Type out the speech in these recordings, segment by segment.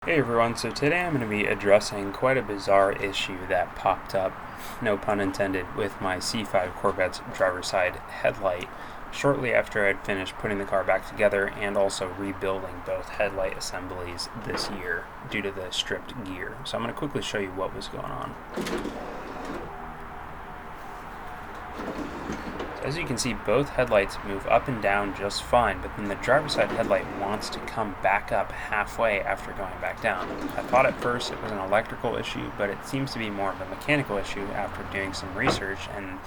Hey everyone, so today I'm going to be addressing quite a bizarre issue that popped up, no pun intended, with my C5 Corvette's driver's side headlight shortly after I'd finished putting the car back together and also rebuilding both headlight assemblies this year due to the stripped gear. So I'm going to quickly show you what was going on. As you can see, both headlights move up and down just fine, but then the driver's side headlight wants to come back up halfway after going back down. I thought at first it was an electrical issue, but it seems to be more of a mechanical issue after doing some research and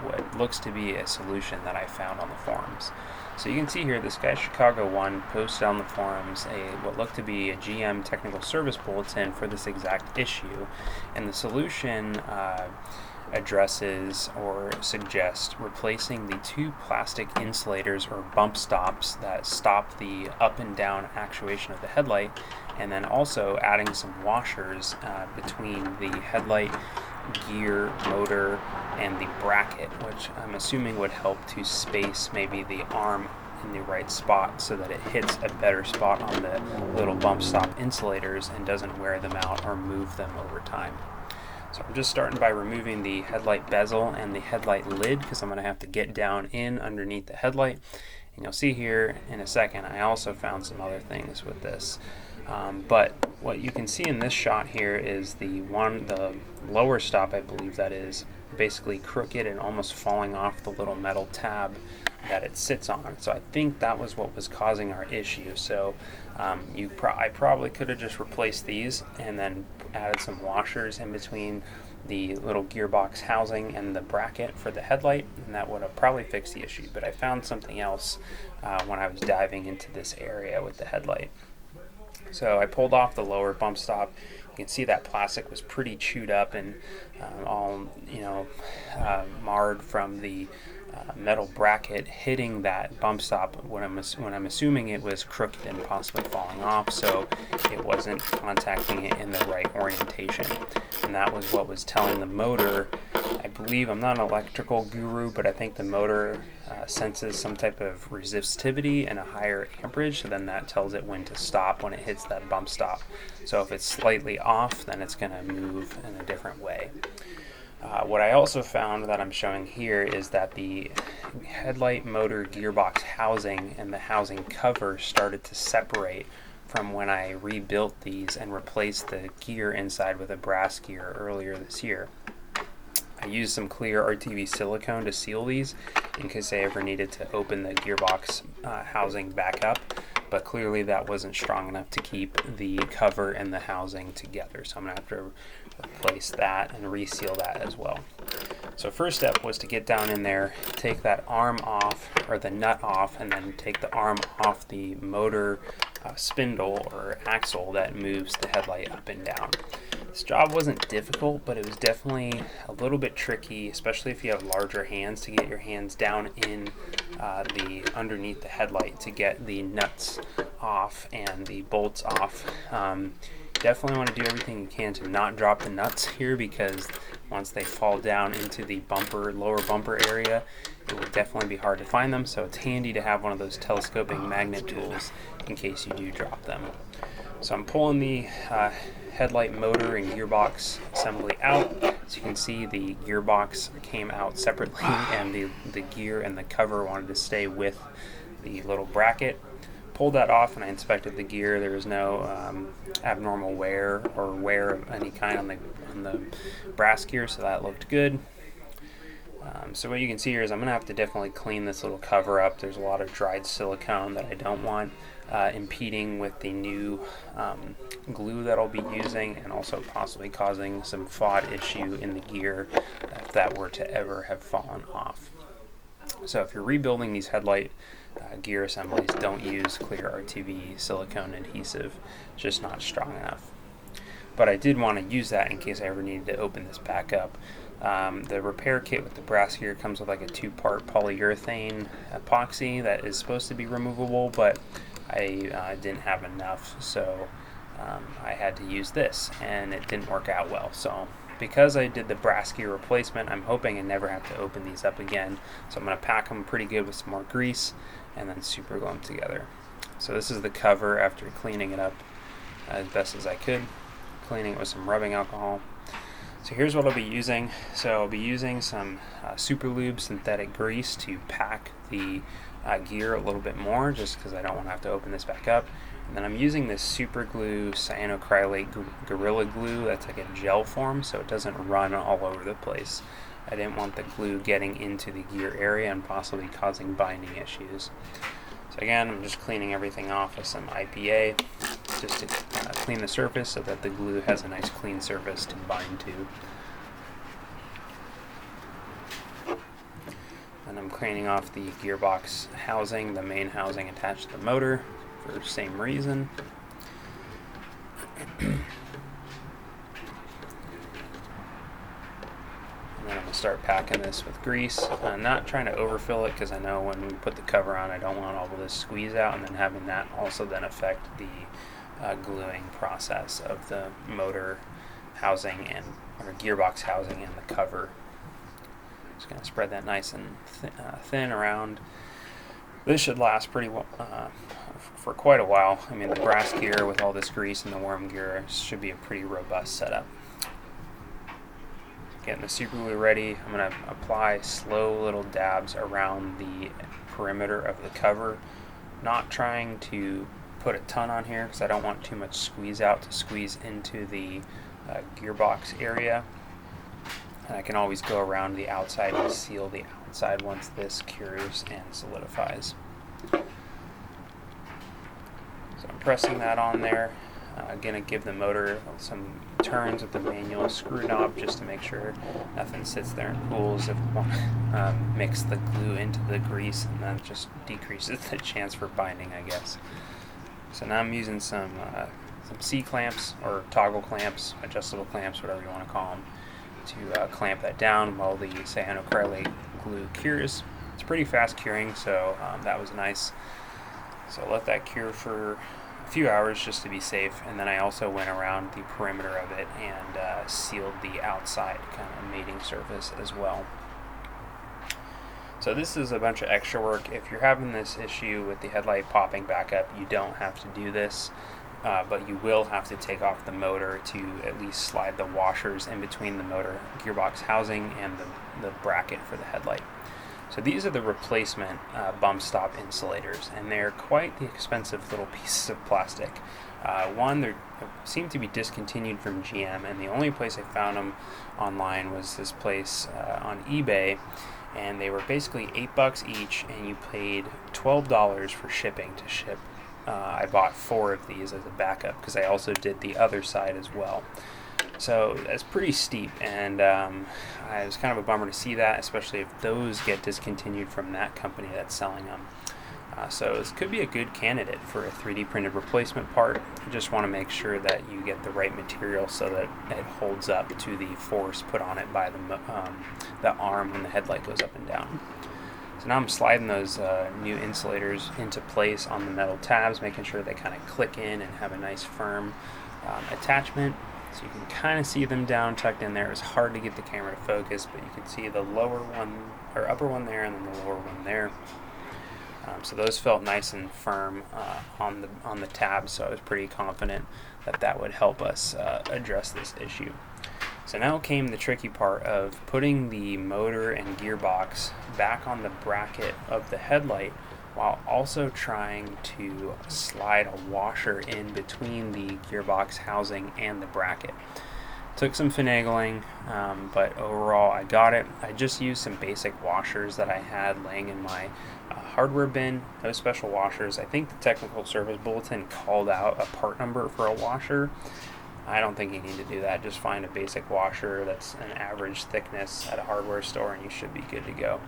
what looks to be a solution that I found on the forums. So you can see here, this guy Chicago 1 posted on the forums what looked to be a GM technical service bulletin for this exact issue, and the solution addresses or suggests replacing the two plastic insulators or bump stops that stop the up and down actuation of the headlight, and then also adding some washers between the headlight, gear, motor, and the bracket, which I'm assuming would help to space maybe the arm in the right spot so that it hits a better spot on the little bump stop insulators and doesn't wear them out or move them over time. So I'm just starting by removing the headlight bezel and the headlight lid because I'm going to have to get down in underneath the headlight. And you'll see here in a second I also found some other things with this. But what you can see in this shot here is the lower stop, I believe that is, basically crooked and almost falling off the little metal tab that it sits on. So I think that was what was causing our issue. So I probably could have just replaced these and then added some washers in between the little gearbox housing and the bracket for the headlight, and that would have probably fixed the issue. But I found something else when I was diving into this area with the headlight. So I pulled off the lower bump stop. You can see that plastic was pretty chewed up and all marred from the metal bracket hitting that bump stop when I'm assuming it was crooked and possibly falling off, so it wasn't contacting it in the right orientation. And that was what was telling the motor, I believe, I'm not an electrical guru, but I think the motor senses some type of resistivity and a higher amperage, so then that tells it when to stop when it hits that bump stop. So if it's slightly off, then it's going to move in a different way. What I also found that I'm showing here is that the headlight motor gearbox housing and the housing cover started to separate from when I rebuilt these and replaced the gear inside with a brass gear earlier this year. I used some clear RTV silicone to seal these in case I ever needed to open the gearbox housing back up, but clearly that wasn't strong enough to keep the cover and the housing together, so I'm going to have to replace that and reseal that as well. So first step was to get down in there, take that arm off, or the nut off, and then take the arm off the motor spindle or axle that moves the headlight up and down. This job wasn't difficult, but it was definitely a little bit tricky, especially if you have larger hands, to get your hands down in underneath the headlight to get the nuts off and the bolts off. Definitely want to do everything you can to not drop the nuts here, because once they fall down into the lower bumper area, it will definitely be hard to find them, so it's handy to have one of those telescoping magnet tools in case you do drop them. So I'm pulling the headlight motor and gearbox assembly out. As you can see, the gearbox came out separately and the gear and the cover wanted to stay with the little bracket. Pulled that off and I inspected the gear. There was no abnormal wear or wear of any kind on the brass gear, so that looked good. So what you can see here is I'm going to have to definitely clean this little cover up. There's a lot of dried silicone that I don't want impeding with the new glue that I'll be using, and also possibly causing some FOD issue in the gear if that were to ever have fallen off. So if you're rebuilding these headlight gear assemblies, don't use clear RTV silicone adhesive. It's just not strong enough. But I did want to use that in case I ever needed to open this back up. The repair kit with the brass gear comes with like a 2-part polyurethane epoxy that is supposed to be removable, but I didn't have enough, so I had to use this, and it didn't work out well. So because I did the brass gear replacement, I'm hoping I never have to open these up again. So I'm going to pack them pretty good with some more grease and then super glue them together. So this is the cover after cleaning it up as best as I could, cleaning it with some rubbing alcohol. So here's what I'll be using. So I'll be using some Super Lube synthetic grease to pack the gear a little bit more, just because I don't want to have to open this back up. And then I'm using this Super Glue Cyanocrylate Gorilla Glue that's like a gel form, so it doesn't run all over the place. I didn't want the glue getting into the gear area and possibly causing binding issues. So again, I'm just cleaning everything off with some IPA, just to clean the surface so that the glue has a nice clean surface to bind to. And I'm cleaning off the gearbox housing, the main housing attached to the motor, for the same reason. And then I'm going to start packing this with grease. I'm not trying to overfill it, because I know when we put the cover on, I don't want all of this squeeze out, and then having that also then affect the gluing process of the motor housing or gearbox housing and the cover. Just going to spread that nice and thin around. This should last pretty well for quite a while. I mean, the brass gear with all this grease and the worm gear should be a pretty robust setup. Getting the super glue ready, I'm going to apply slow little dabs around the perimeter of the cover, not trying to put a ton on here because I don't want too much squeeze out to squeeze into the gearbox area. And I can always go around the outside and seal the outside once this cures and solidifies. So I'm pressing that on there. Gonna give the motor some turns with the manual screw knob just to make sure nothing sits there and pools. If we want to mix the glue into the grease, and that just decreases the chance for binding, I guess. So now I'm using some C clamps or toggle clamps, adjustable clamps, whatever you want to call them, to clamp that down while the cyanocrylate glue cures. It's pretty fast curing, so that was nice. So let that cure for a few hours just to be safe, and then I also went around the perimeter of it and sealed the outside kind of mating surface as well. So this is a bunch of extra work. If you're having this issue with the headlight popping back up, you don't have to do this, but you will have to take off the motor to at least slide the washers in between the motor gearbox housing and the bracket for the headlight. So these are the replacement bump stop insulators, and they're quite the expensive little pieces of plastic. They seem to be discontinued from GM, and the only place I found them online was this place on eBay, and they were basically $8 each, and you paid $12 for shipping to ship. I bought 4 of these as a backup because I also did the other side as well. So that's pretty steep, and it was kind of a bummer to see that, especially if those get discontinued from that company that's selling them. So this could be a good candidate for a 3D printed replacement part. You just want to make sure that you get the right material so that it holds up to the force put on it by the arm when the headlight goes up and down. So now I'm sliding those new insulators into place on the metal tabs, making sure they kind of click in and have a nice firm attachment. So you can kind of see them down tucked in there. It's hard to get the camera to focus, but you can see the lower one or upper one there and then the lower one there. So those felt nice and firm on the tabs, so I was pretty confident that that would help us address this issue. So now came the tricky part of putting the motor and gearbox back on the bracket of the headlight while also trying to slide a washer in between the gearbox housing and the bracket. Took some finagling, but overall I got it. I just used some basic washers that I had laying in my hardware bin. No special washers. I think the technical service bulletin called out a part number for a washer. I don't think you need to do that. Just find a basic washer that's an average thickness at a hardware store and you should be good to go.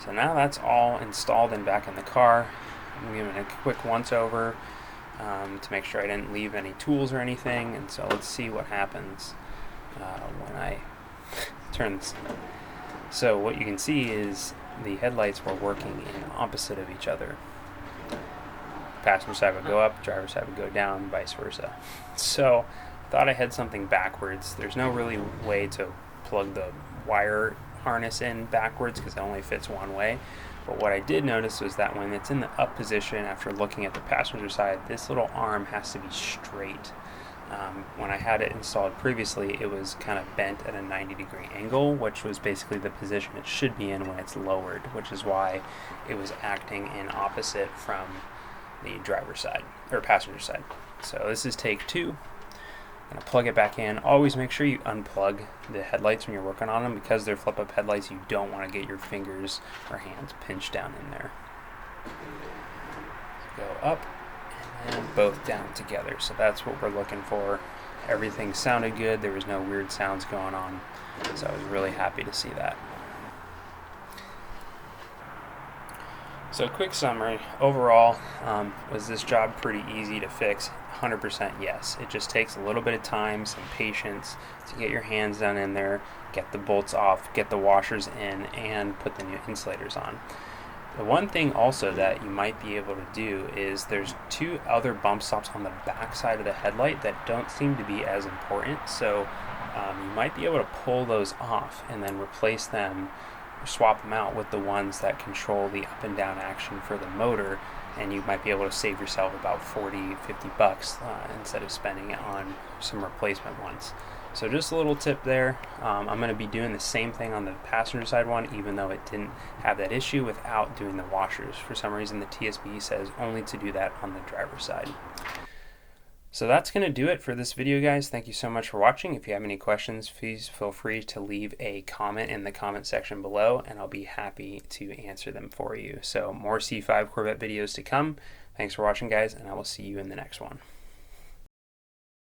So now that's all installed and back in the car. I'm giving it a quick once over to make sure I didn't leave any tools or anything, and so let's see what happens when I turn this. So what you can see is the headlights were working in opposite of each other. Passenger side would go up, driver's side would go down, vice versa. So I thought I had something backwards. There's no really way to plug the wire harness in backwards because it only fits one way. But what I did notice was that when it's in the up position after looking at the passenger side, this little arm has to be straight. When I had it installed previously, it was kind of bent at a 90-degree angle, which was basically the position it should be in when it's lowered, which is why it was acting in opposite from the driver's side, or passenger side. So this is take 2. I'm going to plug it back in. Always make sure you unplug the headlights when you're working on them, because they're flip-up headlights. You don't want to get your fingers or hands pinched down in there. So go up and both down together. So that's what we're looking for. Everything sounded good. There was no weird sounds going on. So I was really happy to see that. So quick summary. Overall, was this job pretty easy to fix? 100% yes. It just takes a little bit of time, some patience to get your hands down in there, get the bolts off, get the washers in, and put the new insulators on. The one thing also that you might be able to do is there's 2 other bump stops on the back side of the headlight that don't seem to be as important, so you might be able to pull those off and then replace them or swap them out with the ones that control the up and down action for the motor, and you might be able to save yourself about $40-50 instead of spending it on some replacement ones. So just a little tip there. I'm going to be doing the same thing on the passenger side one, even though it didn't have that issue, without doing the washers. For some reason the TSB says only to do that on the driver's side. So that's going to do it for this video, guys. Thank you so much for watching. If you have any questions, please feel free to leave a comment in the comment section below, and I'll be happy to answer them for you. So more C5 Corvette videos to come. Thanks for watching, guys, and I will see you in the next one.